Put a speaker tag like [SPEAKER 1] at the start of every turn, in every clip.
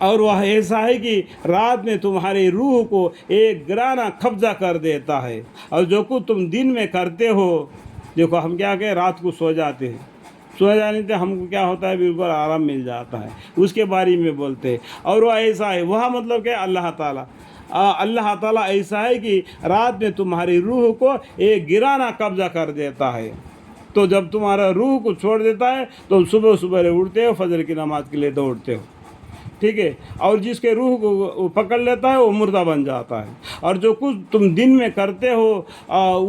[SPEAKER 1] اور وہ ایسا ہے کہ رات میں تمہاری روح کو ایک گرانا قبضہ کر دیتا ہے، اور جو کچھ تم دن میں کرتے ہو، دیکھو ہم کیا کہ رات کو سو جاتے ہیں، سو جانے سے ہم کو کیا ہوتا ہے، بالکل آرام مل جاتا ہے، اس کے بارے میں بولتے ہیں۔ اور وہ ایسا ہے، وہ مطلب کہ اللہ تعالیٰ ایسا ہے کہ رات میں تمہاری روح کو ایک گرانا قبضہ کر دیتا ہے، تو جب تمہارا روح کو چھوڑ دیتا ہے تو صبح صبح اٹھتے ہو، فجر کی نماز کے لیے دوڑتے ہو، ٹھیک ہے۔ اور جس کے روح کو پکڑ لیتا ہے وہ مردہ بن جاتا ہے، اور جو کچھ تم دن میں کرتے ہو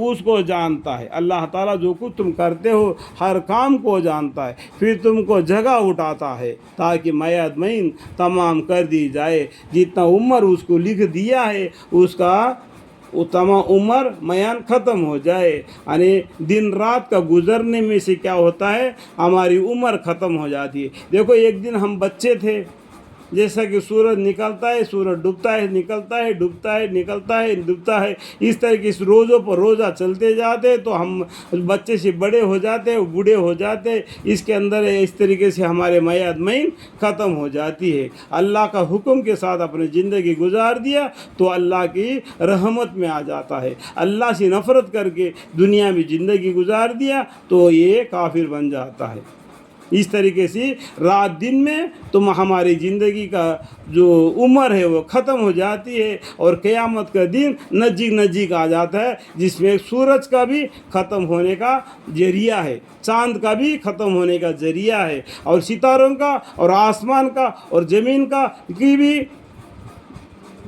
[SPEAKER 1] اس کو جانتا ہے اللہ تعالیٰ، جو کچھ تم کرتے ہو ہر کام کو جانتا ہے، پھر تم کو جگہ اٹھاتا ہے تاکہ میعاد معین تمام کر دی جائے، جتنا عمر اس کو لکھ دیا ہے اس کا وہ تمام عمر میان ختم ہو جائے، یعنی دن رات کا گزرنے میں سے کیا ہوتا ہے، ہماری عمر ختم ہو جاتی ہے۔ دیکھو ایک دن ہم بچے تھے، جیسا کہ سورج نکلتا ہے، سورج ڈوبتا ہے، نکلتا ہے، ڈوبتا ہے، نکلتا ہے، ڈوبتا ہے، اس طرح کی روزوں پر روزہ چلتے جاتے تو ہم بچے سے بڑے ہو جاتے، بوڑھے ہو جاتے، اس کے اندر اس طریقے سے ہمارے میعاد معین ختم ہو جاتی ہے۔ اللہ کا حکم کے ساتھ اپنی زندگی گزار دیا تو اللہ کی رحمت میں آ جاتا ہے، اللہ سے نفرت کر کے دنیا میں زندگی گزار دیا تو یہ کافر بن جاتا ہے۔ اس طریقے سے رات دن میں تم ہماری زندگی کا جو عمر ہے وہ ختم ہو جاتی ہے، اور قیامت کا دن نزدیک نزدیک آ جاتا ہے، جس میں سورج کا بھی ختم ہونے کا ذریعہ ہے، چاند کا بھی ختم ہونے کا ذریعہ ہے، اور ستاروں کا اور آسمان کا اور زمین کا کی بھی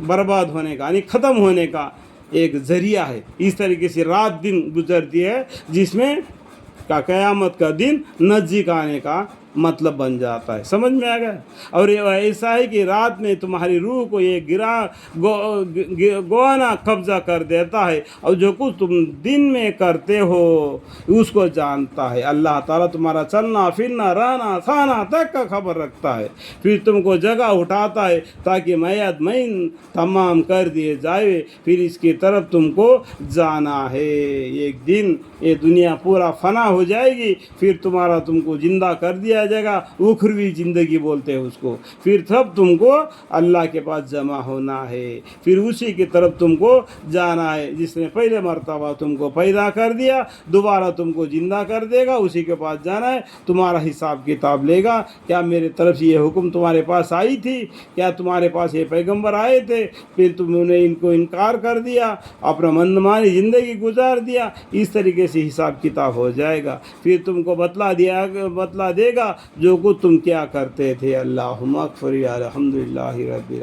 [SPEAKER 1] برباد ہونے کا، یعنی ختم ہونے کا ایک ذریعہ ہے۔ اس طریقے سے رات دن گزرتی ہے، جس میں قیامت کا دن نزدیک آنے کا مطلب بن جاتا ہے۔ سمجھ میں آ گیا؟ اور یہ ایسا ہے کہ رات میں تمہاری روح کو یہ گوانا قبضہ کر دیتا ہے، اور جو کچھ تم دن میں کرتے ہو اس کو جانتا ہے۔ اللہ تعالیٰ تمہارا چلنا پھرنا رہنا کھانا تک کا خبر رکھتا ہے، پھر تم کو جگہ اٹھاتا ہے تاکہ میعاد معین تمام کر دیے جائے، پھر اس کی طرف تم کو جانا ہے۔ ایک دن یہ دنیا پورا فنا ہو جائے گی، پھر تم کو زندہ کر دیا جائے گا، اخروی زندگی بولتے ہیں اس کو، پھر تب تم کو اللہ کے پاس جمع ہونا ہے، پھر اسی کی طرف تم کو جانا ہے، جس نے پہلے مرتبہ تم کو پیدا کر دیا دوبارہ تم کو زندہ کر دے گا، اسی کے پاس جانا ہے، تمہارا حساب کتاب لے گا۔ کیا میرے طرف سے یہ حکم تمہارے پاس آئی تھی؟ کیا تمہارے پاس یہ پیغمبر آئے تھے؟ پھر تم نے ان کو انکار کر دیا، اپنا منمانی زندگی گزار دیا، اس طریقے سے حساب کتاب ہو جائے گا، پھر تم کو بتلا دے گا جو کچھ تم کیا کرتے تھے۔ اللہم اغفر یا الحمدللہ رب العالمین۔